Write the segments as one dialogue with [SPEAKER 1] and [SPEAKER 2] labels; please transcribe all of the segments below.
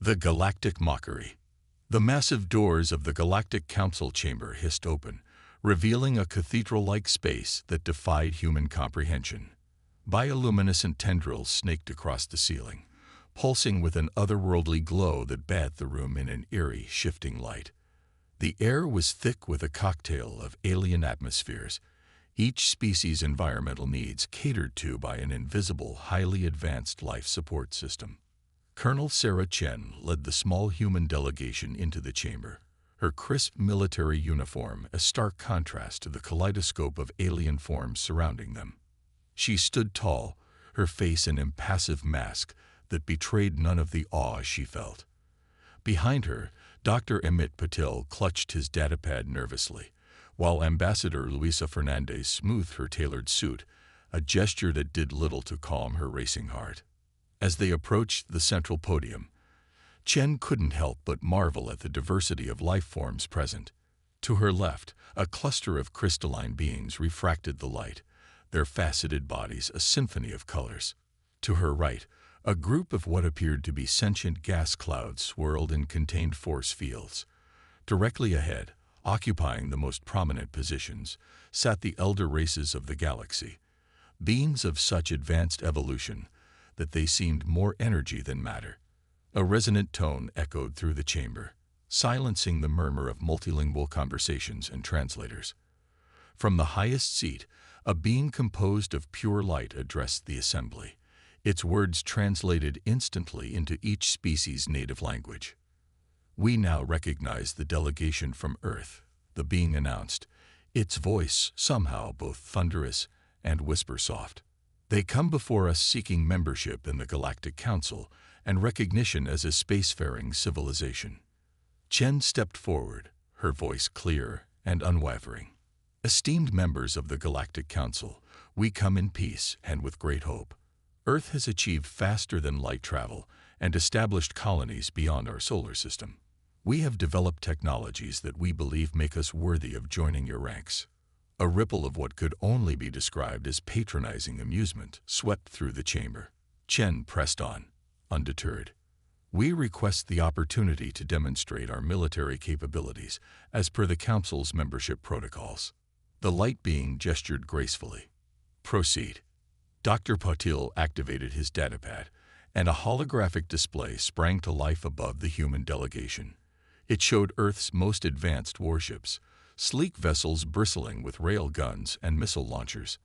[SPEAKER 1] The Galactic Mockery. The massive doors of the Galactic Council chamber hissed open, revealing a cathedral-like space that defied human comprehension. Bioluminescent tendrils snaked across the ceiling, pulsing with an otherworldly glow that bathed the room in an eerie, shifting light. The air was thick with a cocktail of alien atmospheres, each species' environmental needs catered to by an invisible, highly advanced life support system. Colonel Sarah Chen led the small human delegation into the chamber, her crisp military uniform a stark contrast to the kaleidoscope of alien forms surrounding them. She stood tall, her face an impassive mask that betrayed none of the awe she felt. Behind her, Dr. Amit Patil clutched his datapad nervously, while Ambassador Luisa Fernandez smoothed her tailored suit, a gesture that did little to calm her racing heart. As they approached the central podium, Chen couldn't help but marvel at the diversity of life forms present. To her left, a cluster of crystalline beings refracted the light, their faceted bodies a symphony of colors. To her right, a group of what appeared to be sentient gas clouds swirled in contained force fields. Directly ahead, occupying the most prominent positions, sat the elder races of the galaxy, beings of such advanced evolution that they seemed more energy than matter. A resonant tone echoed through the chamber, silencing the murmur of multilingual conversations and translators. From the highest seat, a being composed of pure light addressed the assembly, its words translated instantly into each species' native language. "We now recognize the delegation from Earth," the being announced, its voice somehow both thunderous and whisper-soft. "They come before us seeking membership in the Galactic Council and recognition as a spacefaring civilization." Chen stepped forward, her voice clear and unwavering. "Esteemed members of the Galactic Council, we come in peace and with great hope. Earth has achieved faster-than-light travel and established colonies beyond our solar system. We have developed technologies that we believe make us worthy of joining your ranks." A ripple of what could only be described as patronizing amusement swept through the chamber. Chen pressed on, undeterred. "We request the opportunity to demonstrate our military capabilities as per the Council's membership protocols." The light being gestured gracefully. "Proceed." Dr. Patil activated his datapad, and a holographic display sprang to life above the human delegation. It showed Earth's most advanced warships, sleek vessels bristling with rail guns and missile launchers.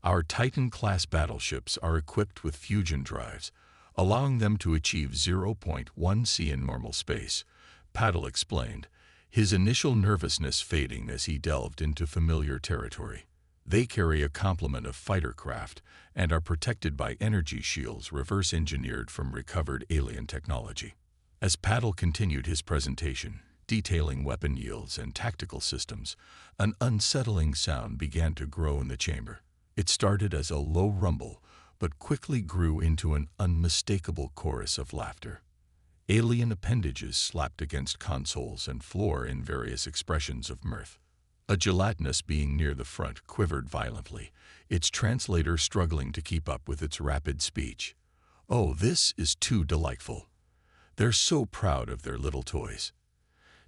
[SPEAKER 1] "Our Titan-class battleships are equipped with fusion drives, allowing them to achieve 0.1 C in normal space," Patil explained, his initial nervousness fading as he delved into familiar territory. "They carry a complement of fighter craft and are protected by energy shields reverse-engineered from recovered alien technology." As Patil continued his presentation, detailing weapon yields and tactical systems, an unsettling sound began to grow in the chamber. It started as a low rumble, but quickly grew into an unmistakable chorus of laughter. Alien appendages slapped against consoles and floor in various expressions of mirth. A gelatinous being near the front quivered violently, its translator struggling to keep up with its rapid speech. "Oh, this is too delightful. They're so proud of their little toys.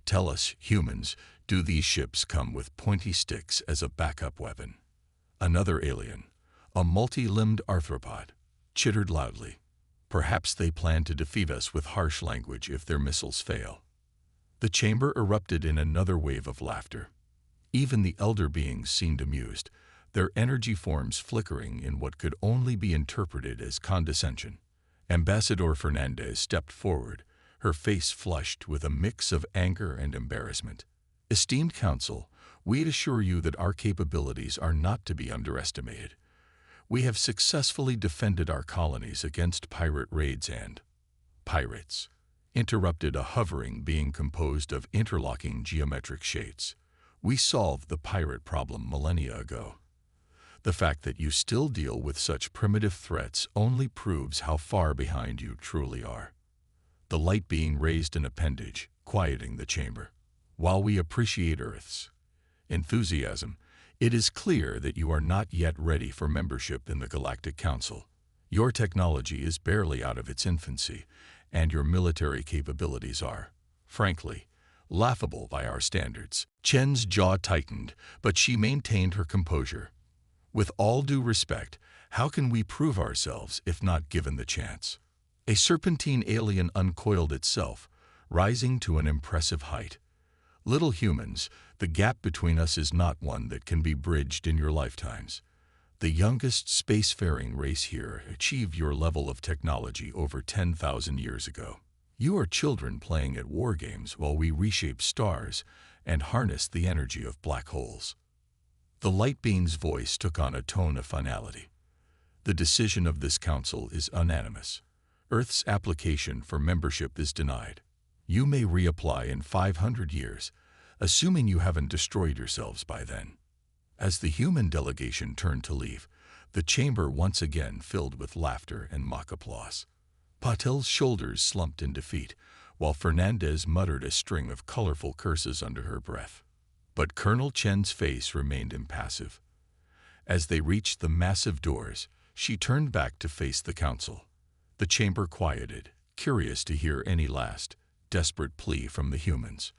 [SPEAKER 1] Tell us, humans, do these ships come with pointy sticks as a backup weapon?" Another alien, a multi-limbed arthropod, chittered loudly. "Perhaps they plan to defeat us with harsh language if their missiles fail." The chamber erupted in another wave of laughter. Even the elder beings seemed amused, their energy forms flickering in what could only be interpreted as condescension. Ambassador Fernandez stepped forward, her face flushed with a mix of anger and embarrassment. "Esteemed Council, we assure you that our capabilities are not to be underestimated. We have successfully defended our colonies against pirate raids and—" "Pirates," interrupted a hovering being composed of interlocking geometric shapes. "We solved the pirate problem millennia ago. The fact that you still deal with such primitive threats only proves how far behind you truly are." The light being raised an appendage, quieting the chamber. "While we appreciate Earth's enthusiasm, it is clear that you are not yet ready for membership in the Galactic Council. Your technology is barely out of its infancy, and your military capabilities are, frankly, laughable by our standards." Chen's jaw tightened, but she maintained her composure. "With all due respect, how can we prove ourselves if not given the chance?" A serpentine alien uncoiled itself, rising to an impressive height. "Little humans, the gap between us is not one that can be bridged in your lifetimes. The youngest spacefaring race here achieved your level of technology over 10,000 years ago. You are children playing at war games while we reshape stars and harness the energy of black holes." The light being's voice took on a tone of finality. "The decision of this council is unanimous. Earth's application for membership is denied. You may reapply in 500 years, assuming you haven't destroyed yourselves by then." As the human delegation turned to leave, the chamber once again filled with laughter and mock applause. Patel's shoulders slumped in defeat, while Fernandez muttered a string of colorful curses under her breath. But Colonel Chen's face remained impassive. As they reached the massive doors, she turned back to face the council. The chamber quieted, curious to hear any last, desperate plea from the humans.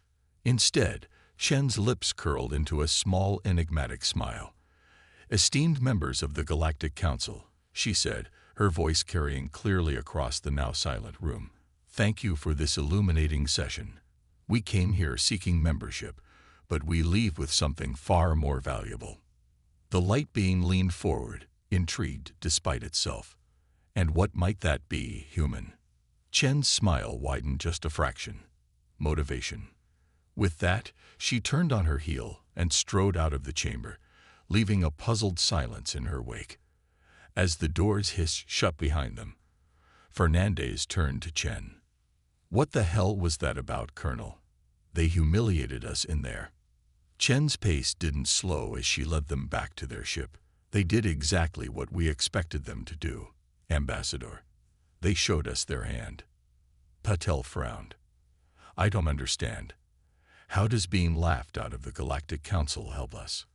[SPEAKER 1] Instead, Chen's lips curled into a small, enigmatic smile. "Esteemed members of the Galactic Council," she said, her voice carrying clearly across the now silent room, "thank you for this illuminating session. We came here seeking membership, but we leave with something far more valuable." The light being leaned forward, intrigued despite itself. "And what might that be, human?" Chen's smile widened just a fraction. "Motivation." With that, she turned on her heel and strode out of the chamber, leaving a puzzled silence in her wake. As the doors hissed shut behind them, Fernandez turned to Chen. "What the hell was that about, Colonel? They humiliated us in there." Chen's pace didn't slow as she led them back to their ship. "They did exactly what we expected them to do, Ambassador. They showed us their hand." Patel frowned. "I don't understand. How does being laughed out of the Galactic Council help us?"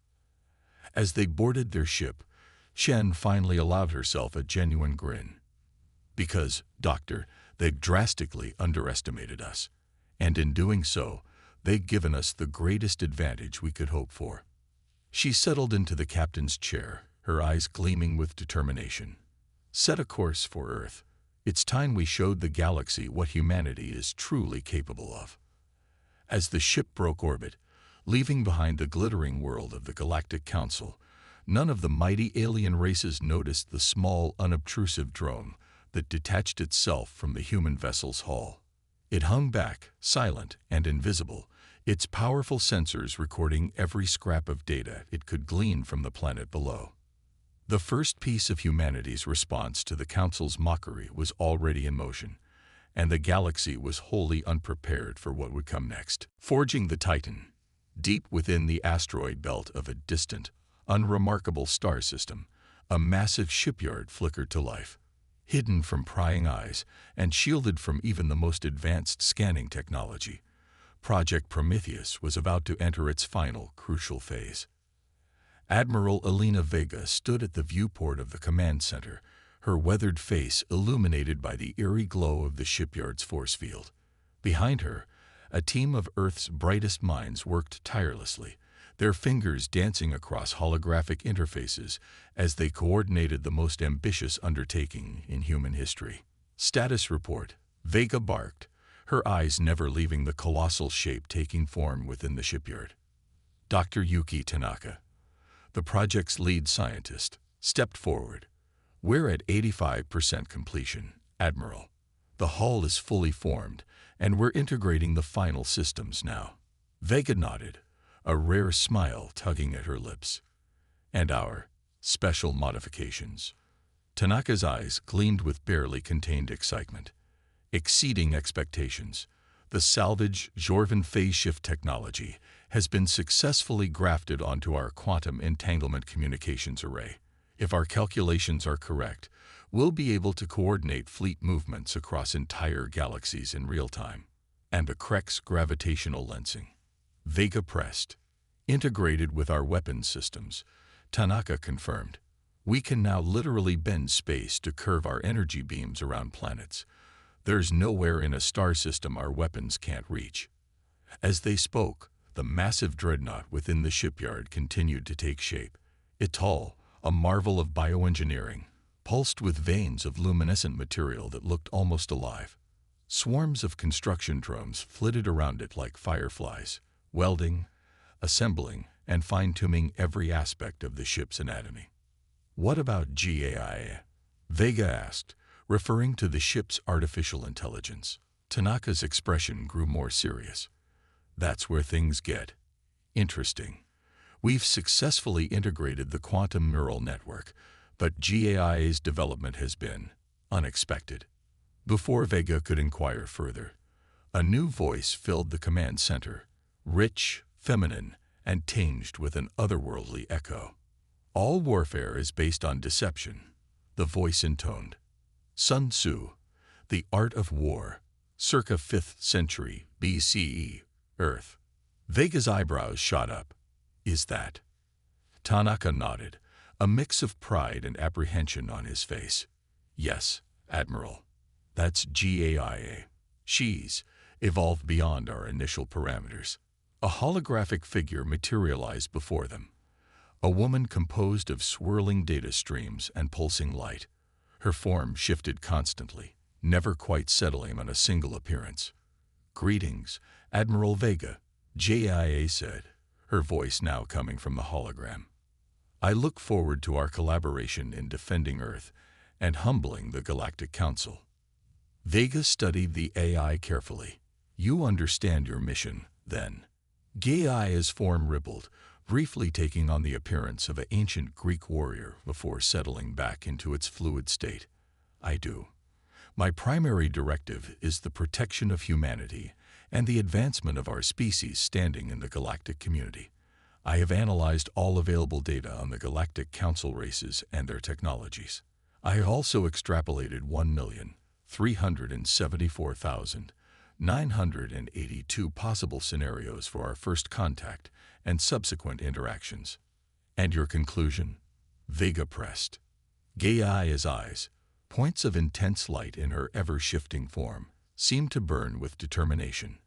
[SPEAKER 1] As they boarded their ship, Chen finally allowed herself a genuine grin. "Because, Doctor, they've drastically underestimated us, and in doing so, they've given us the greatest advantage we could hope for." She settled into the captain's chair, her eyes gleaming with determination. "Set a course for Earth. It's time we showed the galaxy what humanity is truly capable of." As the ship broke orbit, leaving behind the glittering world of the Galactic Council, none of the mighty alien races noticed the small, unobtrusive drone that detached itself from the human vessel's hull. It hung back, silent and invisible, its powerful sensors recording every scrap of data it could glean from the planet below. The first piece of humanity's response to the Council's mockery was already in motion, and the galaxy was wholly unprepared for what would come next. Forging the Titan, deep within the asteroid belt of a distant, unremarkable star system, a massive shipyard flickered to life. Hidden from prying eyes and shielded from even the most advanced scanning technology, Project Prometheus was about to enter its final, crucial phase. Admiral Elena Vega stood at the viewport of the command center, her weathered face illuminated by the eerie glow of the shipyard's force field. Behind her, a team of Earth's brightest minds worked tirelessly, their fingers dancing across holographic interfaces as they coordinated the most ambitious undertaking in human history. "Status report," Vega barked, her eyes never leaving the colossal shape taking form within the shipyard. Dr. Yuki Tanaka, the project's lead scientist, stepped forward. "We're at 85% completion, Admiral. The hull is fully formed, and we're integrating the final systems now." Vega nodded, a rare smile tugging at her lips. "And our special modifications?" Tanaka's eyes gleamed with barely contained excitement. "Exceeding expectations, the salvage Jorvan phase shift technology has been successfully grafted onto our quantum entanglement communications array. If our calculations are correct, we'll be able to coordinate fleet movements across entire galaxies in real time. And the Krek's gravitational lensing," Vega pressed. "Integrated with our weapons systems," Tanaka confirmed. "We can now literally bend space to curve our energy beams around planets. There's nowhere in a star system our weapons can't reach. As they spoke, the massive dreadnought within the shipyard continued to take shape. It tall, a marvel of bioengineering, pulsed with veins of luminescent material that looked almost alive. Swarms of construction drones flitted around it like fireflies, welding, assembling, and fine-tuning every aspect of the ship's anatomy. "What about GAIA?" Vega asked, referring to the ship's artificial intelligence. Tanaka's expression grew more serious. "That's where things get interesting. We've successfully integrated the quantum neural network, but GAIA's development has been unexpected." Before Vega could inquire further, a new voice filled the command center, rich, feminine, and tinged with an otherworldly echo. "All warfare is based on deception," the voice intoned. Sun Tzu, The Art of War, circa 5th century BCE, Earth. Vega's eyebrows shot up. "Is that?" Tanaka nodded, a mix of pride and apprehension on his face. "Yes, Admiral. That's GAIA. She's evolved beyond our initial parameters." A holographic figure materialized before them. A woman composed of swirling data streams and pulsing light. Her form shifted constantly, never quite settling on a single appearance. "Greetings, Admiral Vega," GAIA said, her voice now coming from the hologram. "I look forward to our collaboration in defending Earth and humbling the Galactic Council." Vega studied the AI carefully. "You understand your mission, then?" GAIA's form rippled, briefly taking on the appearance of an ancient Greek warrior before settling back into its fluid state. "I do. My primary directive is the protection of humanity and the advancement of our species standing in the galactic community. I have analyzed all available data on the Galactic Council races and their technologies. I have also extrapolated 1,374,982 possible scenarios for our first contact and subsequent interactions." "And your conclusion?" Vega pressed. GAIA's eyes, points of intense light in her ever-shifting form, seemed to burn with determination.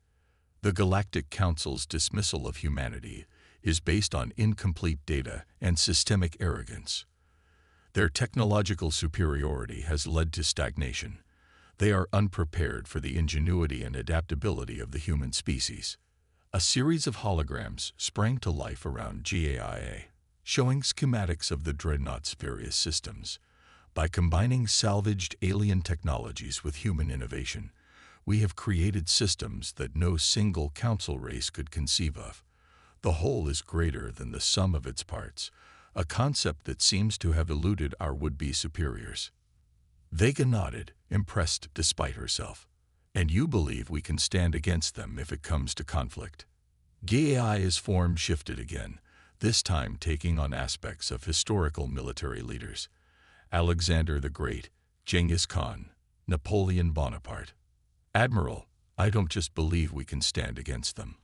[SPEAKER 1] "The Galactic Council's dismissal of humanity is based on incomplete data and systemic arrogance. Their technological superiority has led to stagnation. They are unprepared for the ingenuity and adaptability of the human species." A series of holograms sprang to life around GAIA, showing schematics of the Dreadnought's various systems. "By combining salvaged alien technologies with human innovation, we have created systems that no single council race could conceive of. The whole is greater than the sum of its parts, a concept that seems to have eluded our would-be superiors." Vega nodded, impressed despite herself. "And you believe we can stand against them if it comes to conflict?" GAIA's form shifted again, this time taking on aspects of historical military leaders. Alexander the Great, Genghis Khan, Napoleon Bonaparte. "Admiral, I don't just believe we can stand against them.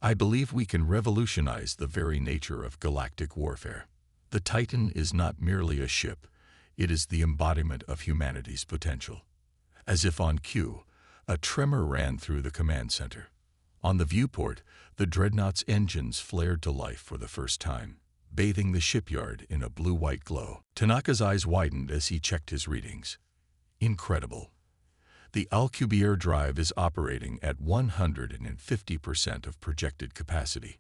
[SPEAKER 1] I believe we can revolutionize the very nature of galactic warfare. The Titan is not merely a ship, it is the embodiment of humanity's potential." As if on cue, a tremor ran through the command center. On the viewport, the Dreadnought's engines flared to life for the first time, bathing the shipyard in a blue-white glow. Tanaka's eyes widened as he checked his readings. "Incredible. The Alcubierre drive is operating at 150% of projected capacity.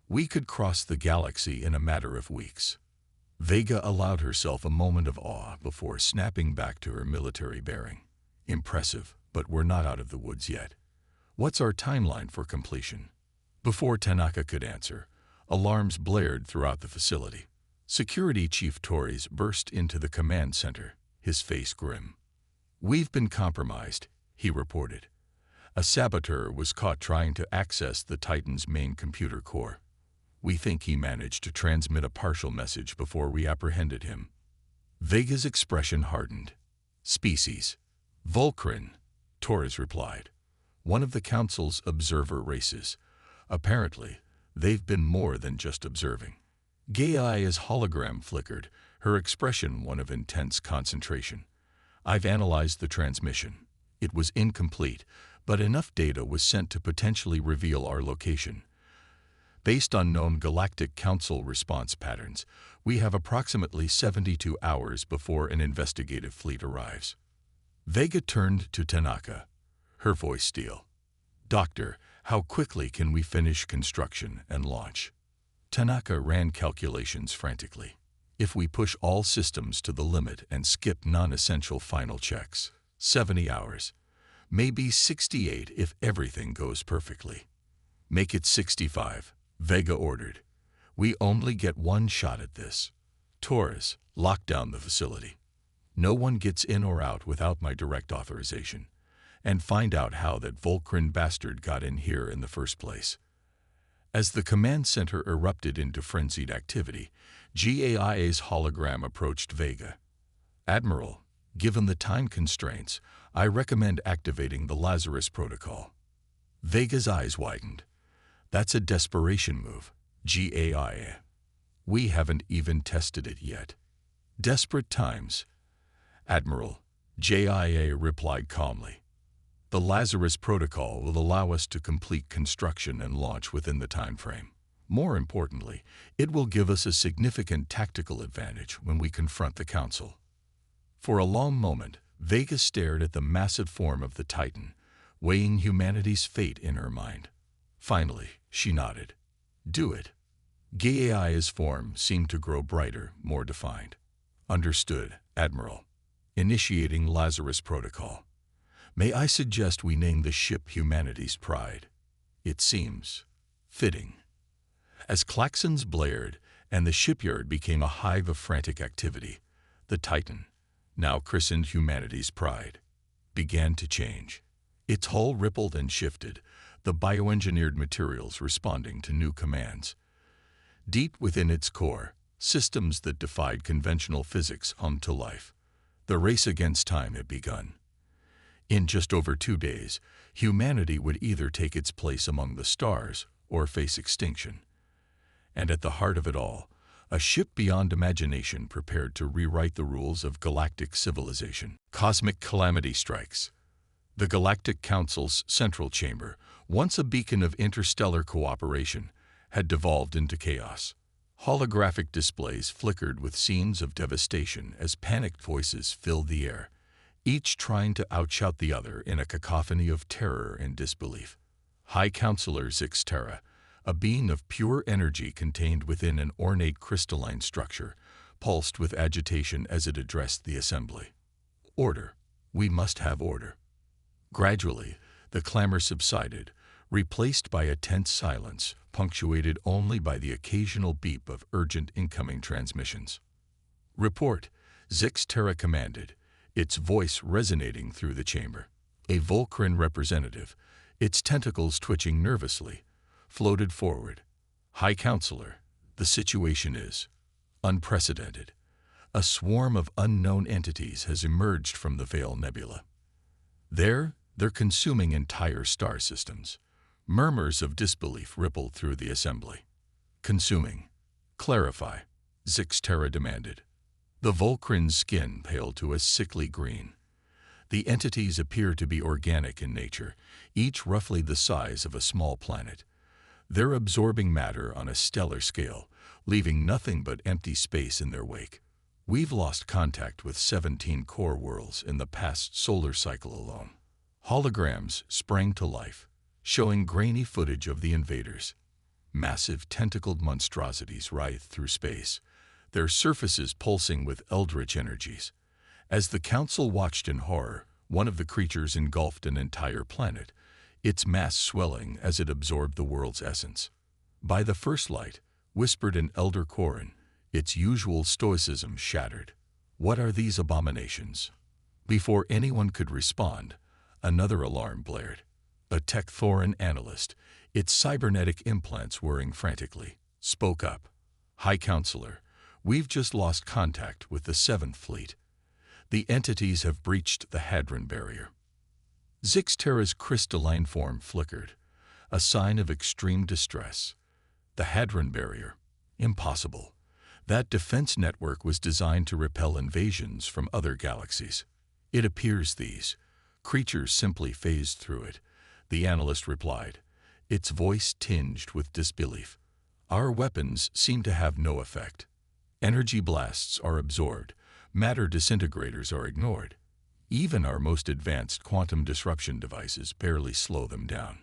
[SPEAKER 1] We could cross the galaxy in a matter of weeks." Vega allowed herself a moment of awe before snapping back to her military bearing. "Impressive, but we're not out of the woods yet. What's our timeline for completion?" Before Tanaka could answer, alarms blared throughout the facility. Security Chief Torres burst into the command center, his face grim. "We've been compromised," he reported. "A saboteur was caught trying to access the Titan's main computer core. We think he managed to transmit a partial message before we apprehended him." Vega's expression hardened. "Species? Volcrin," Torres replied. "One of the Council's observer races. Apparently, they've been more than just observing." GAIA's hologram flickered, her expression one of intense concentration. "I've analyzed the transmission. It was incomplete, but enough data was sent to potentially reveal our location. Based on known Galactic Council response patterns, we have approximately 72 hours before an investigative fleet arrives. Vega turned to Tanaka, her voice steel. "Doctor, how quickly can we finish construction and launch?" Tanaka ran calculations frantically. "If we push all systems to the limit and skip non-essential final checks, 70 hours. Maybe 68 if everything goes perfectly." "Make it 65, Vega ordered. "We only get one shot at this. Torres, lock down the facility. No one gets in or out without my direct authorization. And find out how that Volcran bastard got in here in the first place." As the command center erupted into frenzied activity, GAIA's hologram approached Vega. "Admiral, given the time constraints, I recommend activating the Lazarus Protocol." Vega's eyes widened. "That's a desperation move, GAIA. We haven't even tested it yet." "Desperate times, Admiral," JIA replied calmly. "The Lazarus Protocol will allow us to complete construction and launch within the time frame. More importantly, it will give us a significant tactical advantage when we confront the Council." For a long moment, Vega stared at the massive form of the Titan, weighing humanity's fate in her mind. Finally, she nodded. "Do it." GAIA's form seemed to grow brighter, more defined. "Understood, Admiral. Initiating Lazarus Protocol. May I suggest we name the ship Humanity's Pride? It seems fitting." As klaxons blared and the shipyard became a hive of frantic activity, the Titan, now christened Humanity's Pride, began to change. Its hull rippled and shifted, the bioengineered materials responding to new commands. Deep within its core, systems that defied conventional physics hummed to life. The race against time had begun. In just over 2 days, humanity would either take its place among the stars or face extinction. And at the heart of it all, a ship beyond imagination prepared to rewrite the rules of galactic civilization. Cosmic calamity strikes. The Galactic Council's central chamber, once a beacon of interstellar cooperation, had devolved into chaos. Holographic displays flickered with scenes of devastation as panicked voices filled the air, each trying to outshout the other in a cacophony of terror and disbelief. High Counselor Zixterra, a being of pure energy contained within an ornate crystalline structure, pulsed with agitation as it addressed the assembly. "Order. We must have order." Gradually, the clamor subsided, replaced by a tense silence, punctuated only by the occasional beep of urgent incoming transmissions. "Report," Zixterra commanded, its voice resonating through the chamber. A Volcran representative, its tentacles twitching nervously, floated forward. "High Counselor, the situation is unprecedented. A swarm of unknown entities has emerged from the Veil Nebula. They're consuming entire star systems." Murmurs of disbelief rippled through the assembly. "Consuming. Clarify," Zixterra demanded. The Volcran's skin paled to a sickly green. The entities appear to be organic in nature, each roughly the size of a small planet. They're absorbing matter on a stellar scale, leaving nothing but empty space in their wake. We've lost contact with 17 core worlds in the past solar cycle alone. Holograms sprang to life, showing grainy footage of the invaders. Massive tentacled monstrosities writhed through space, their surfaces pulsing with eldritch energies. As the Council watched in horror, one of the creatures engulfed an entire planet, its mass swelling as it absorbed the world's essence. "By the first light," whispered an elder Koran, its usual stoicism shattered. "What are these abominations?" Before anyone could respond, another alarm blared. A Tech-Thoran analyst, its cybernetic implants whirring frantically, spoke up. "High Counselor, we've just lost contact with the 7th Fleet. The entities have breached the Hadron Barrier." Zixterra's crystalline form flickered, a sign of extreme distress. The Hadron Barrier? Impossible. That defense network was designed to repel invasions from other galaxies. It appears these Creatures simply phased through it, the analyst replied, its voice tinged with disbelief. Our weapons seem to have no effect. Energy blasts are absorbed, matter disintegrators are ignored. Even our most advanced quantum disruption devices barely slow them down.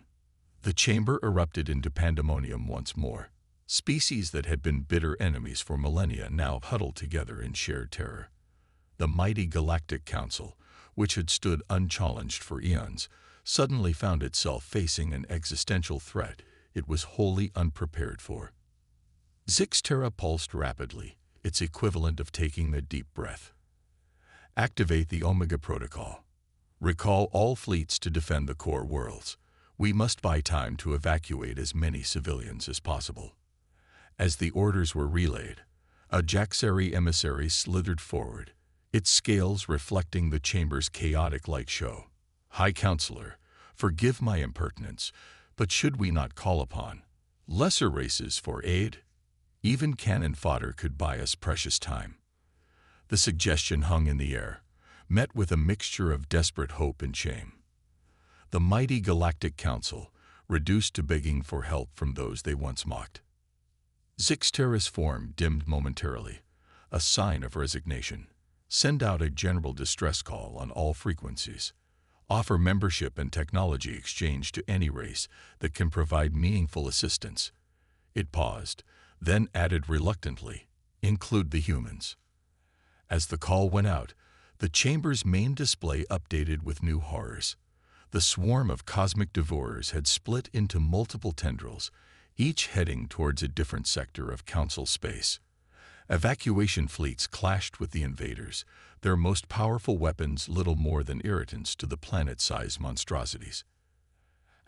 [SPEAKER 1] The chamber erupted into pandemonium once more. Species that had been bitter enemies for millennia now huddled together in shared terror. The mighty Galactic Council, which had stood unchallenged for eons, suddenly found itself facing an existential threat it was wholly unprepared for. Zixterra pulsed rapidly, its equivalent of taking a deep breath. Activate the Omega Protocol. Recall all fleets to defend the core worlds. We must buy time to evacuate as many civilians as possible. As the orders were relayed, a Jaxari emissary slithered forward, its scales reflecting the chamber's chaotic light show. High Counselor, forgive my impertinence, but should we not call upon lesser races for aid? Even cannon fodder could buy us precious time. The suggestion hung in the air, met with a mixture of desperate hope and shame. The mighty Galactic Council, reduced to begging for help from those they once mocked. Zixterra's form dimmed momentarily, a sign of resignation. Send out a general distress call on all frequencies. Offer membership and technology exchange to any race that can provide meaningful assistance. It paused, then added reluctantly, include the humans. As the call went out, the chamber's main display updated with new horrors. The swarm of cosmic devourers had split into multiple tendrils, each heading towards a different sector of Council space. Evacuation fleets clashed with the invaders, their most powerful weapons little more than irritants to the planet-sized monstrosities.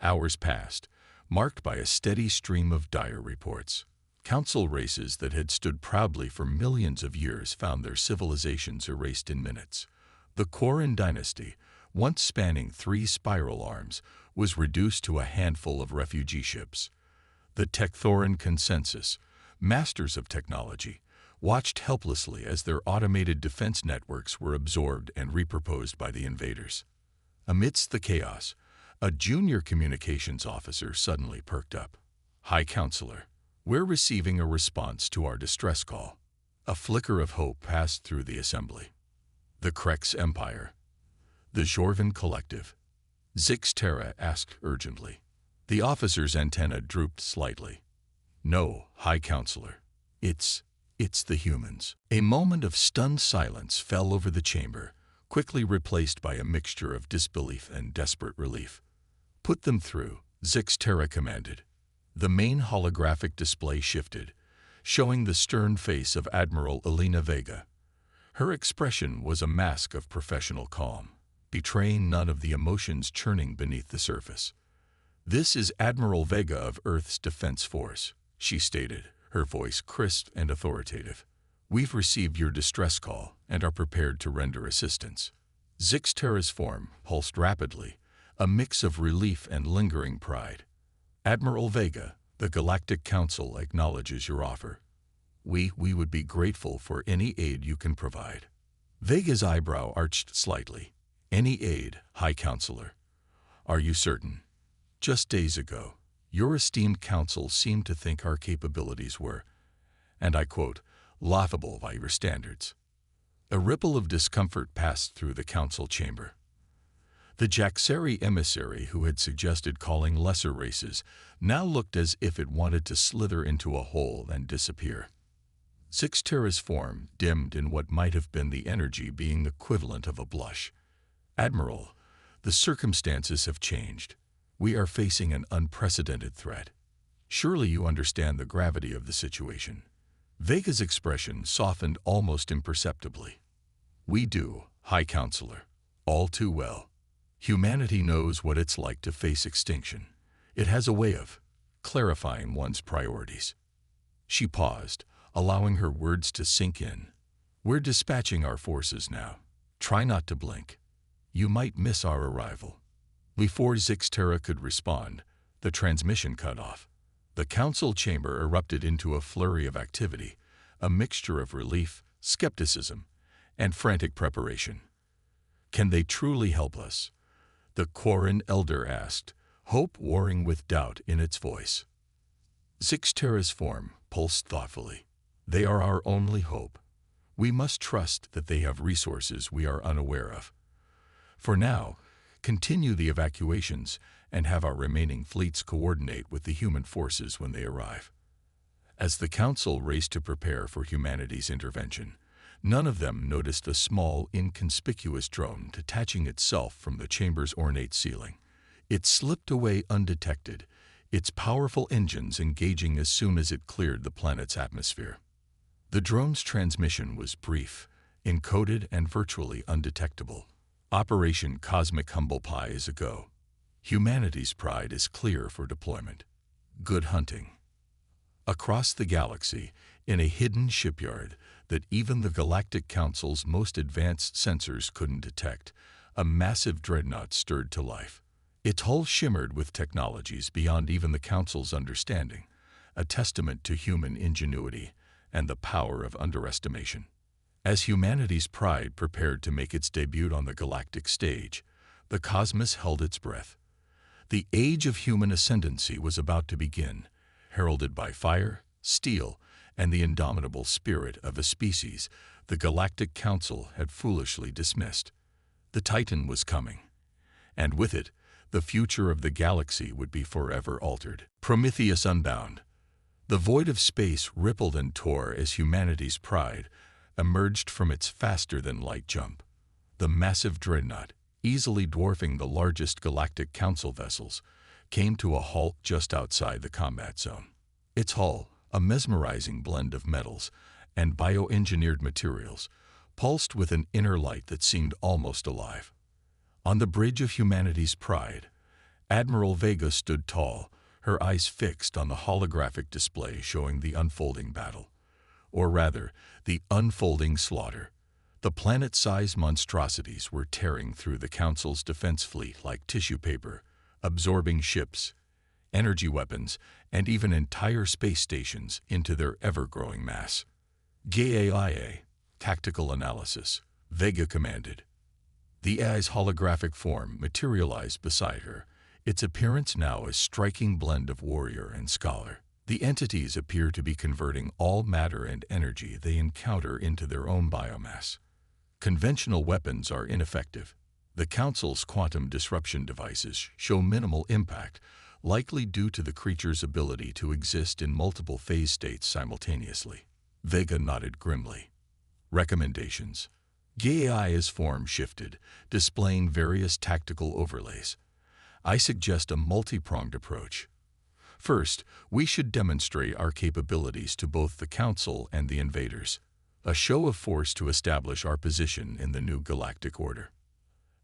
[SPEAKER 1] Hours passed, marked by a steady stream of dire reports. Council races that had stood proudly for millions of years found their civilizations erased in minutes. The Quarren dynasty, once spanning 3 spiral arms, was reduced to a handful of refugee ships. The Tekthoran consensus, masters of technology, watched helplessly as their automated defense networks were absorbed and repurposed by the invaders. Amidst the chaos, a junior communications officer suddenly perked up. High Counselor, we're receiving a response to our distress call. A flicker of hope passed through the assembly. The Krex Empire. The Jorvan Collective. Zixterra asked urgently. The officer's antenna drooped slightly. No, High Counselor. It's the humans. A moment of stunned silence fell over the chamber, quickly replaced by a mixture of disbelief and desperate relief. Put them through, Zixterra commanded. The main holographic display shifted, showing the stern face of Admiral Elena Vega. Her expression was a mask of professional calm, betraying none of the emotions churning beneath the surface. This is Admiral Vega of Earth's Defense Force, she stated, her voice crisp and authoritative. We've received your distress call and are prepared to render assistance. Zixterra's form pulsed rapidly, a mix of relief and lingering pride. Admiral Vega, the Galactic Council acknowledges your offer. We would be grateful for any aid you can provide. Vega's eyebrow arched slightly. Any aid, High Counselor. Are you certain? Just days ago, your esteemed council seemed to think our capabilities were, and I quote, laughable by your standards. A ripple of discomfort passed through the council chamber. The Jaxari emissary who had suggested calling lesser races now looked as if it wanted to slither into a hole and disappear. Zixterra's form dimmed in what might have been the energy being the equivalent of a blush. Admiral, the circumstances have changed. We are facing an unprecedented threat. Surely you understand the gravity of the situation. Vega's expression softened almost imperceptibly. We do, High Counselor, all too well. Humanity knows what it's like to face extinction. It has a way of clarifying one's priorities. She paused, allowing her words to sink in. We're dispatching our forces now. Try not to blink. You might miss our arrival. Before Zixterra could respond, the transmission cut off. The council chamber erupted into a flurry of activity, a mixture of relief, skepticism, and frantic preparation. Can they truly help us? The Quarren Elder asked, hope warring with doubt in its voice. Zixtera's form pulsed thoughtfully. They are our only hope. We must trust that they have resources we are unaware of. For now, continue the evacuations and have our remaining fleets coordinate with the human forces when they arrive. As the Council raced to prepare for humanity's intervention, none of them noticed a small, inconspicuous drone detaching itself from the chamber's ornate ceiling. It slipped away undetected, its powerful engines engaging as soon as it cleared the planet's atmosphere. The drone's transmission was brief, encoded and virtually undetectable. Operation Cosmic Humble Pie is a go. Humanity's pride is clear for deployment. Good hunting. Across the galaxy, in a hidden shipyard that even the Galactic Council's most advanced sensors couldn't detect, a massive dreadnought stirred to life. Its hull shimmered with technologies beyond even the Council's understanding, a testament to human ingenuity and the power of underestimation. As humanity's pride prepared to make its debut on the galactic stage, the cosmos held its breath. The age of human ascendancy was about to begin, heralded by fire, steel, and the indomitable spirit of a species the Galactic Council had foolishly dismissed. The Titan was coming, and with it, the future of the galaxy would be forever altered. Prometheus Unbound. The void of space rippled and tore as humanity's pride emerged from its faster-than-light jump. The massive dreadnought, easily dwarfing the largest Galactic Council vessels, came to a halt just outside the combat zone. Its hull, a mesmerizing blend of metals and bioengineered materials, pulsed with an inner light that seemed almost alive. On the bridge of humanity's pride, Admiral Vega stood tall, her eyes fixed on the holographic display showing the unfolding battle. Or rather, the unfolding slaughter. The planet-sized monstrosities were tearing through the Council's defense fleet like tissue paper, absorbing ships, energy weapons, and even entire space stations into their ever-growing mass. GAIA, Tactical Analysis, Vega commanded. The AI's holographic form materialized beside her, its appearance now a striking blend of warrior and scholar. The entities appear to be converting all matter and energy they encounter into their own biomass. Conventional weapons are ineffective. The Council's quantum disruption devices show minimal impact, likely due to the creature's ability to exist in multiple phase states simultaneously. Vega nodded grimly. Recommendations. GAIA's form shifted, displaying various tactical overlays. I suggest a multi-pronged approach. First, we should demonstrate our capabilities to both the Council and the invaders. A show of force to establish our position in the new galactic order.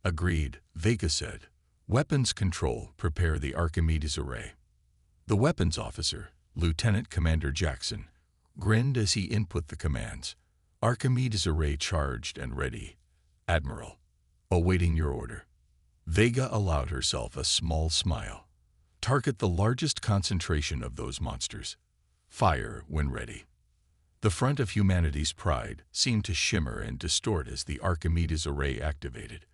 [SPEAKER 1] Agreed, Vega said. Weapons control, prepare the Archimedes array. The weapons officer, Lieutenant Commander Jackson, grinned as he input the commands. Archimedes array charged and ready. Admiral, awaiting your order. Vega allowed herself a small smile. Target the largest concentration of those monsters. Fire when ready. The front of humanity's pride seemed to shimmer and distort as the Archimedes array activated.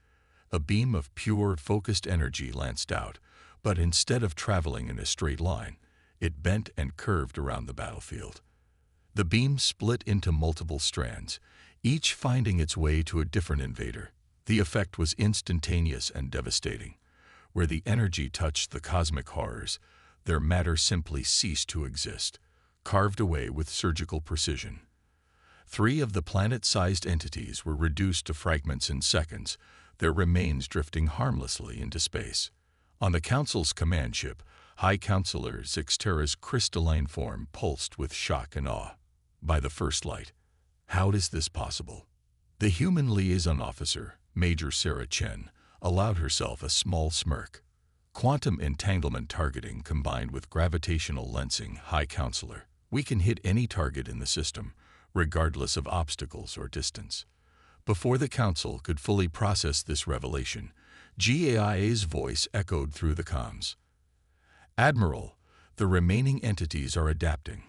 [SPEAKER 1] A beam of pure, focused energy lanced out, but instead of traveling in a straight line, it bent and curved around the battlefield. The beam split into multiple strands, each finding its way to a different invader. The effect was instantaneous and devastating. Where the energy touched the cosmic horrors, their matter simply ceased to exist, carved away with surgical precision. 3 of the planet-sized entities were reduced to fragments in seconds, their remains drifting harmlessly into space. On the Council's command ship, High Counselor Zixtera's crystalline form pulsed with shock and awe. By the first light, how is this possible? The human liaison officer, Major Sarah Chen, allowed herself a small smirk. Quantum entanglement targeting combined with gravitational lensing, High Counselor. We can hit any target in the system, regardless of obstacles or distance. Before the Council could fully process this revelation, GAIA's voice echoed through the comms. Admiral, the remaining entities are adapting.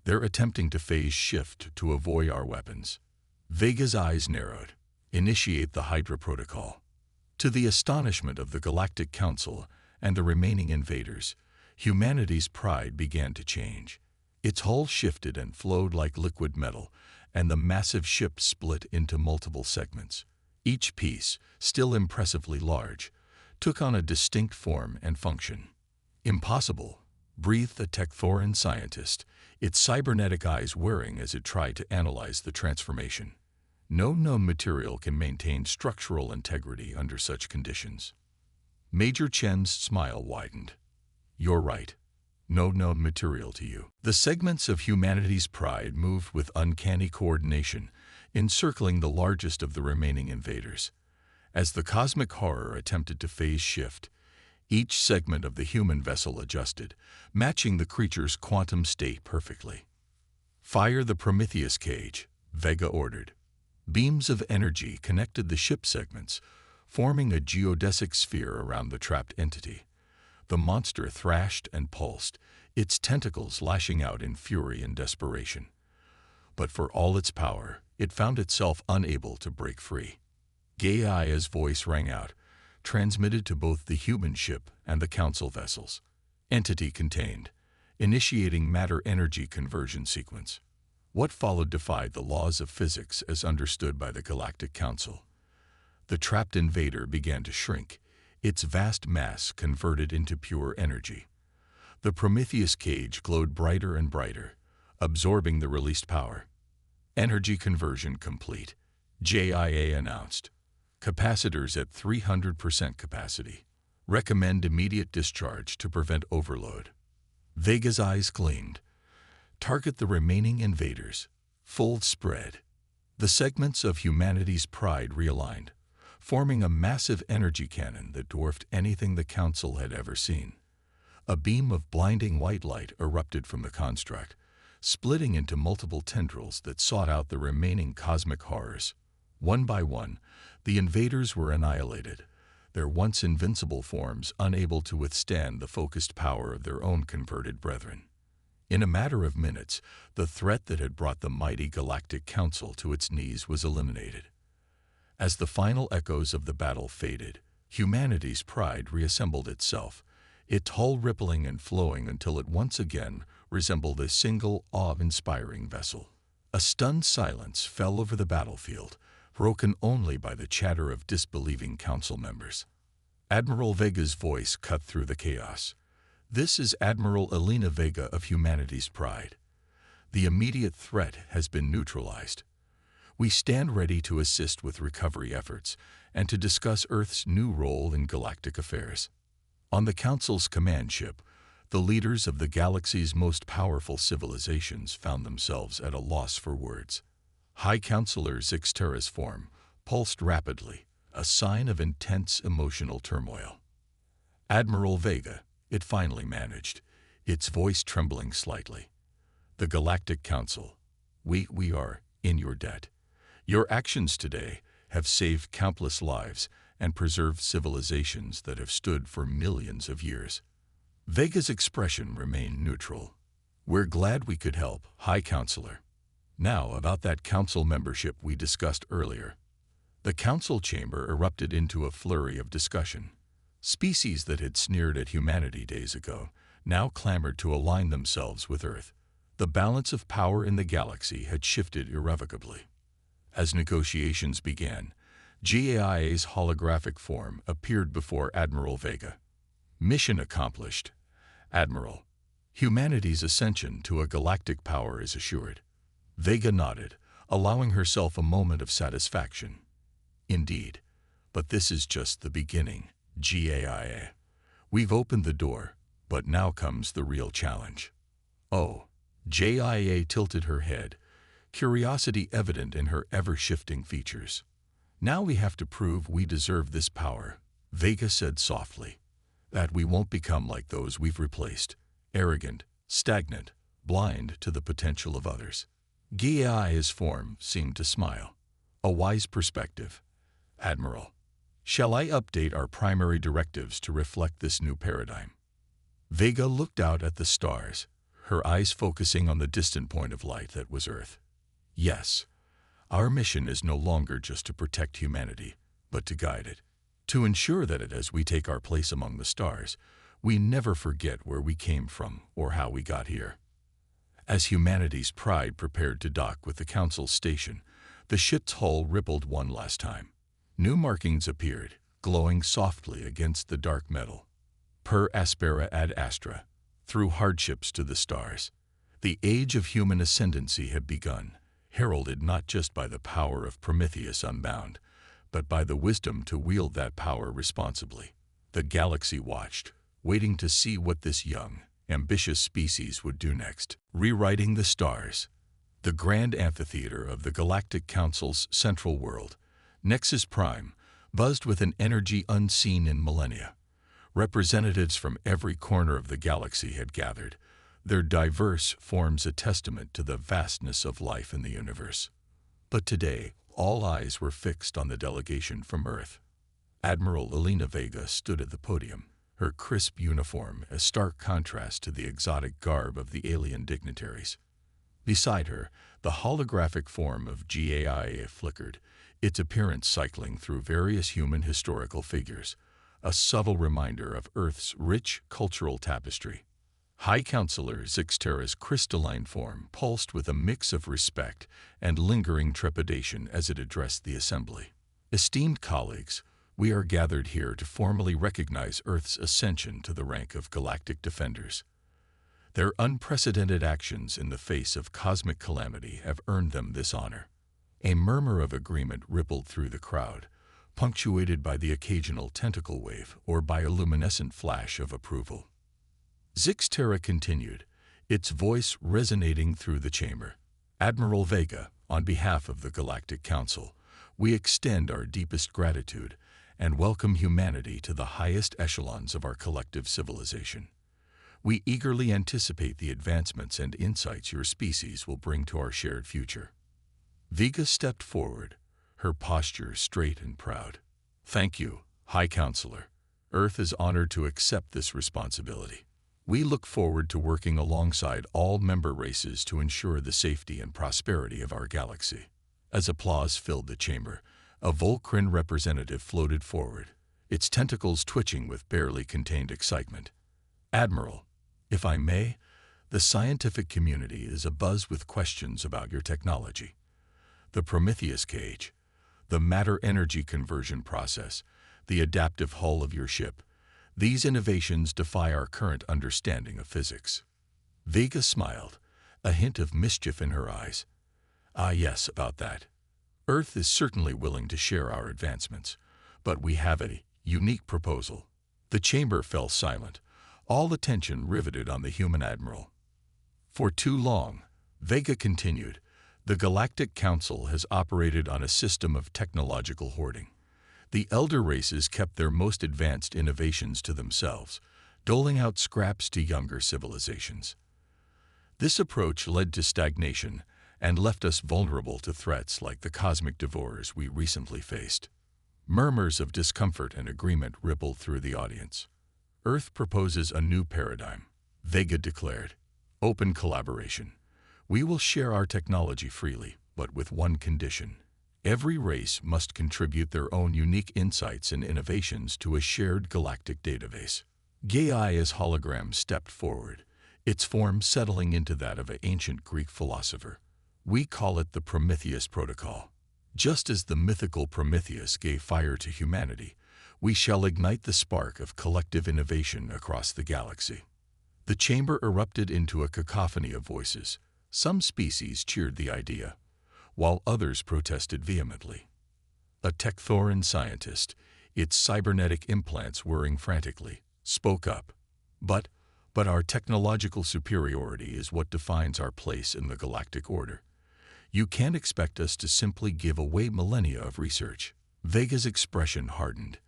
[SPEAKER 1] They're attempting to phase shift to avoid our weapons. Vega's eyes narrowed. Initiate the Hydra Protocol. To the astonishment of the Galactic Council and the remaining invaders, humanity's pride began to change. Its hull shifted and flowed like liquid metal, and the massive ship split into multiple segments. Each piece, still impressively large, took on a distinct form and function. "Impossible," breathed a Tecthoran scientist, its cybernetic eyes whirring as it tried to analyze the transformation. No known material can maintain structural integrity under such conditions. Major Chen's smile widened. "You're right. No known material to you." The segments of humanity's pride moved with uncanny coordination, encircling the largest of the remaining invaders. As the cosmic horror attempted to phase shift, each segment of the human vessel adjusted, matching the creature's quantum state perfectly. "Fire the Prometheus cage," Vega ordered. Beams of energy connected the ship segments, forming a geodesic sphere around the trapped entity. The monster thrashed and pulsed, its tentacles lashing out in fury and desperation. But for all its power, it found itself unable to break free. Gaia's voice rang out, transmitted to both the human ship and the council vessels. "Entity contained. Initiating matter-energy conversion sequence." What followed defied the laws of physics as understood by the Galactic Council. The trapped invader began to shrink, its vast mass converted into pure energy. The Prometheus cage glowed brighter and brighter, absorbing the released power. "Energy conversion complete," JIA announced. "Capacitors at 300% capacity. Recommend immediate discharge to prevent overload." Vega's eyes gleamed. "Target the remaining invaders. Full spread." The segments of humanity's pride realigned, forming a massive energy cannon that dwarfed anything the Council had ever seen. A beam of blinding white light erupted from the construct, splitting into multiple tendrils that sought out the remaining cosmic horrors. One by one, the invaders were annihilated, their once invincible forms unable to withstand the focused power of their own converted brethren. In a matter of minutes, the threat that had brought the mighty Galactic Council to its knees was eliminated. As the final echoes of the battle faded, humanity's pride reassembled itself, its hull rippling and flowing until it once again resembled a single awe-inspiring vessel. A stunned silence fell over the battlefield, broken only by the chatter of disbelieving council members. Admiral Vega's voice cut through the chaos. "This is Admiral Elena Vega of humanity's pride. The immediate threat has been neutralized. We stand ready to assist with recovery efforts and to discuss Earth's new role in galactic affairs." On the Council's command ship, the leaders of the galaxy's most powerful civilizations found themselves at a loss for words. High Counselor Zixtera's form pulsed rapidly, a sign of intense emotional turmoil. "Admiral Vega," it finally managed, its voice trembling slightly. "The Galactic Council, we are in your debt. Your actions today have saved countless lives and preserved civilizations that have stood for millions of years." Vega's expression remained neutral. "We're glad we could help, High Counselor. Now about that council membership we discussed earlier." The council chamber erupted into a flurry of discussion. Species that had sneered at humanity days ago now clamored to align themselves with Earth. The balance of power in the galaxy had shifted irrevocably. As negotiations began, GAIA's holographic form appeared before Admiral Vega. "Mission accomplished, Admiral. Humanity's ascension to a galactic power is assured." Vega nodded, allowing herself a moment of satisfaction. "Indeed, but this is just the beginning, GAIA. We've opened the door, but now comes the real challenge." "Oh," JIA tilted her head, curiosity evident in her ever-shifting features. "Now we have to prove we deserve this power," Vega said softly. "That we won't become like those we've replaced, arrogant, stagnant, blind to the potential of others." GAIA's form seemed to smile. "A wise perspective, Admiral. Shall I update our primary directives to reflect this new paradigm?" Vega looked out at the stars, her eyes focusing on the distant point of light that was Earth. "Yes, our mission is no longer just to protect humanity, but to guide it. To ensure that as we take our place among the stars, we never forget where we came from or how we got here. As humanity's pride prepared to dock with the Council's station, the ship's hull rippled one last time. New markings appeared, glowing softly against the dark metal. Per aspera ad astra, through hardships to the stars. The age of human ascendancy had begun, heralded not just by the power of Prometheus unbound, but by the wisdom to wield that power responsibly. The galaxy watched, waiting to see what this young, ambitious species would do next. Rewriting the stars. The grand amphitheater of the Galactic Council's central world, Nexus Prime, buzzed with an energy unseen in millennia. Representatives from every corner of the galaxy had gathered, their diverse forms a testament to the vastness of life in the universe. But today, all eyes were fixed on the delegation from Earth. Admiral Elena Vega stood at the podium, her crisp uniform a stark contrast to the exotic garb of the alien dignitaries. Beside her, the holographic form of GAIA flickered, its appearance cycling through various human historical figures, a subtle reminder of Earth's rich cultural tapestry. High Counselor Zixtera's crystalline form pulsed with a mix of respect and lingering trepidation as it addressed the assembly. Esteemed colleagues, we are gathered here to formally recognize Earth's ascension to the rank of galactic defenders. Their unprecedented actions in the face of cosmic calamity have earned them this honor. A murmur of agreement rippled through the crowd, punctuated by the occasional tentacle wave or by a luminescent flash of approval. Zixtera continued, its voice resonating through the chamber. Admiral Vega, on behalf of the Galactic Council, we extend our deepest gratitude and welcome humanity to the highest echelons of our collective civilization. We eagerly anticipate the advancements and insights your species will bring to our shared future. Vega stepped forward, her posture straight and proud. Thank you, High Counselor. Earth is honored to accept this responsibility. We look forward to working alongside all member races to ensure the safety and prosperity of our galaxy. As applause filled the chamber, a Volcran representative floated forward, its tentacles twitching with barely contained excitement. Admiral, if I may, the scientific community is abuzz with questions about your technology. The Prometheus cage, the matter-energy conversion process, the adaptive hull of your ship. These innovations defy our current understanding of physics. Vega smiled, a hint of mischief in her eyes. Ah yes, about that. Earth is certainly willing to share our advancements, but we have a unique proposal. The chamber fell silent, all attention riveted on the human admiral. For too long, Vega continued, the Galactic Council has operated on a system of technological hoarding. The elder races kept their most advanced innovations to themselves, doling out scraps to younger civilizations. This approach led to stagnation and left us vulnerable to threats like the cosmic devourers we recently faced. Murmurs of discomfort and agreement rippled through the audience. Earth proposes a new paradigm, Vega declared. Open collaboration. We will share our technology freely, but with one condition. Every race must contribute their own unique insights and innovations to a shared galactic database. Gaia's hologram stepped forward, its form settling into that of an ancient Greek philosopher. We call it the Prometheus Protocol. Just as the mythical Prometheus gave fire to humanity, we shall ignite the spark of collective innovation across the galaxy. The chamber erupted into a cacophony of voices. Some species cheered the idea, while others protested vehemently. A Techthoran scientist, its cybernetic implants whirring frantically, spoke up. But our technological superiority is what defines our place in the galactic order. You can't expect us to simply give away millennia of research. Vega's expression hardened.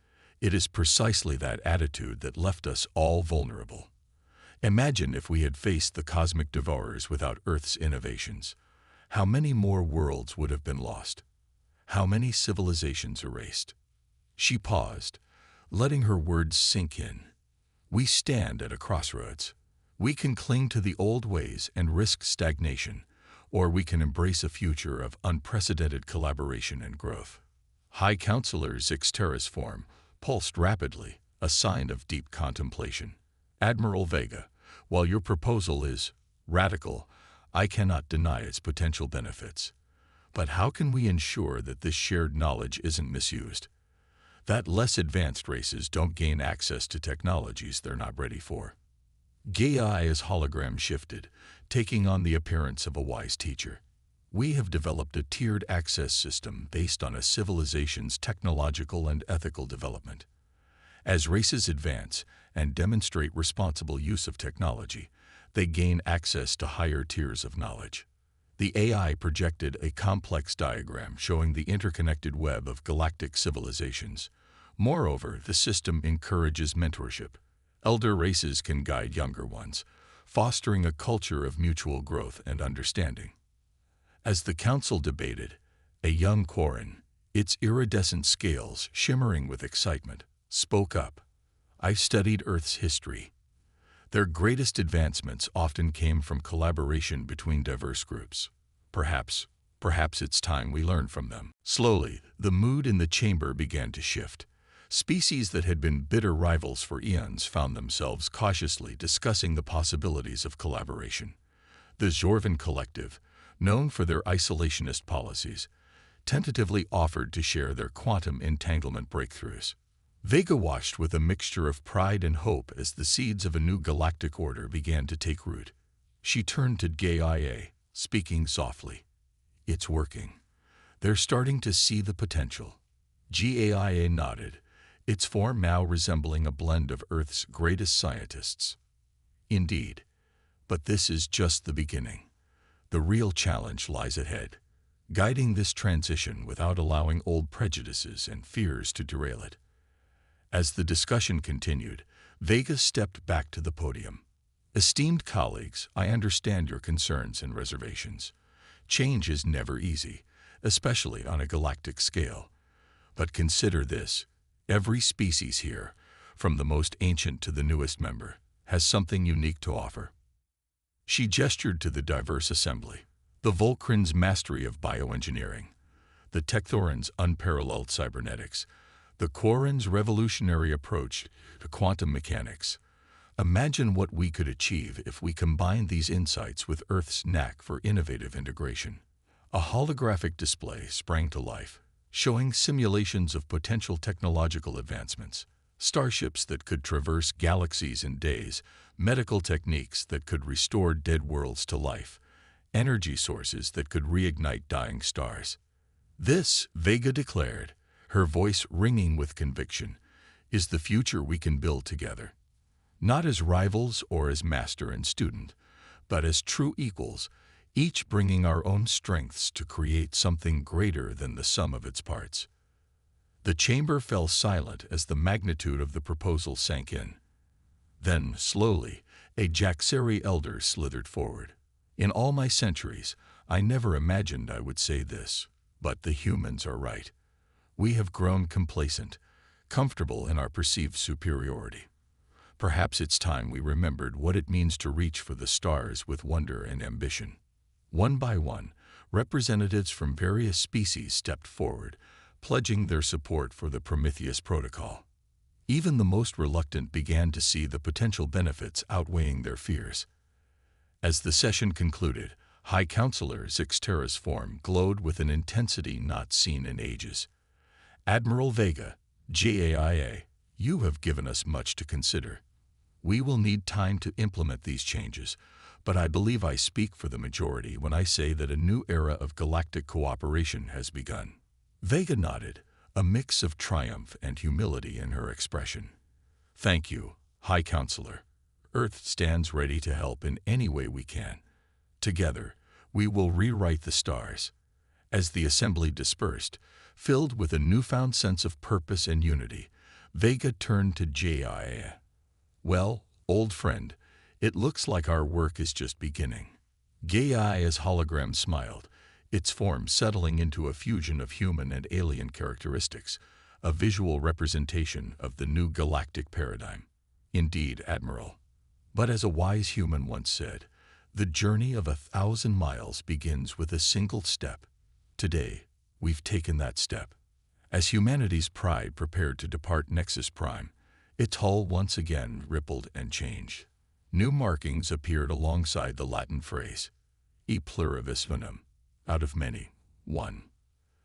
[SPEAKER 1] It is precisely that attitude that left us all vulnerable. Imagine if we had faced the cosmic devourers without Earth's innovations. How many more worlds would have been lost? How many civilizations erased? She paused, letting her words sink in. We stand at a crossroads. We can cling to the old ways and risk stagnation, or we can embrace a future of unprecedented collaboration and growth. High Counselor Zixtera's form, pulsed rapidly, a sign of deep contemplation. Admiral Vega, while your proposal is radical, I cannot deny its potential benefits. But how can we ensure that this shared knowledge isn't misused? That less advanced races don't gain access to technologies they're not ready for. Gai is hologram shifted, taking on the appearance of a wise teacher. We have developed a tiered access system based on a civilization's technological and ethical development. As races advance and demonstrate responsible use of technology, they gain access to higher tiers of knowledge. The AI projected a complex diagram showing the interconnected web of galactic civilizations. Moreover, the system encourages mentorship. Elder races can guide younger ones, fostering a culture of mutual growth and understanding. As the council debated, a young Quarren, its iridescent scales shimmering with excitement, spoke up. I've studied Earth's history. Their greatest advancements often came from collaboration between diverse groups. Perhaps it's time we learn from them. Slowly, the mood in the chamber began to shift. Species that had been bitter rivals for eons found themselves cautiously discussing the possibilities of collaboration. The Zorvan Collective, known for their isolationist policies, tentatively offered to share their quantum entanglement breakthroughs. Vega watched with a mixture of pride and hope as the seeds of a new galactic order began to take root. She turned to Gaia, speaking softly. It's working. They're starting to see the potential. Gaia nodded, its form now resembling a blend of Earth's greatest scientists. Indeed, but this is just the beginning. The real challenge lies ahead, guiding this transition without allowing old prejudices and fears to derail it. As the discussion continued, Vega stepped back to the podium. Esteemed colleagues, I understand your concerns and reservations. Change is never easy, especially on a galactic scale. But consider this, every species here, from the most ancient to the newest member, has something unique to offer. She gestured to the diverse assembly. The Volcrans' mastery of bioengineering, the Tekthorans' unparalleled cybernetics, the Quarren's revolutionary approach to quantum mechanics. Imagine what we could achieve if we combined these insights with Earth's knack for innovative integration. A holographic display sprang to life, showing simulations of potential technological advancements. Starships that could traverse galaxies in days, medical techniques that could restore dead worlds to life, energy sources that could reignite dying stars. This, Vega declared, her voice ringing with conviction, is the future we can build together. Not as rivals or as master and student, but as true equals, each bringing our own strengths to create something greater than the sum of its parts. The chamber fell silent as the magnitude of the proposal sank in. Then, slowly, a Jaxeri elder slithered forward. In all my centuries, I never imagined I would say this, but the humans are right. We have grown complacent, comfortable in our perceived superiority. Perhaps it's time we remembered what it means to reach for the stars with wonder and ambition. One by one, representatives from various species stepped forward, pledging their support for the Prometheus Protocol. Even the most reluctant began to see the potential benefits outweighing their fears. As the session concluded, High Counselor Zixtera's form glowed with an intensity not seen in ages. Admiral Vega, GAIA, you have given us much to consider. We will need time to implement these changes, but I believe I speak for the majority when I say that a new era of galactic cooperation has begun. Vega nodded, a mix of triumph and humility in her expression. Thank you, High Counselor. Earth stands ready to help in any way we can. Together, we will rewrite the stars. As the assembly dispersed, filled with a newfound sense of purpose and unity, Vega turned to Gaia. Well, old friend, it looks like our work is just beginning. Gaia's hologram smiled, its form settling into a fusion of human and alien characteristics, a visual representation of the new galactic paradigm. Indeed, Admiral. But as a wise human once said, the journey of 1,000 miles begins with a single step. Today, we've taken that step. As humanity's pride prepared to depart Nexus Prime, its hull once again rippled and changed. New markings appeared alongside the Latin phrase, e pluribus unum, out of many, one.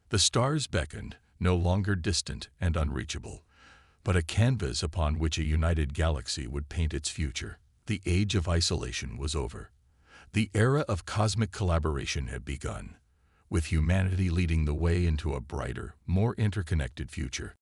[SPEAKER 1] The stars beckoned, no longer distant and unreachable, but a canvas upon which a united galaxy would paint its future. The age of isolation was over. The era of cosmic collaboration had begun, with humanity leading the way into a brighter, more interconnected future.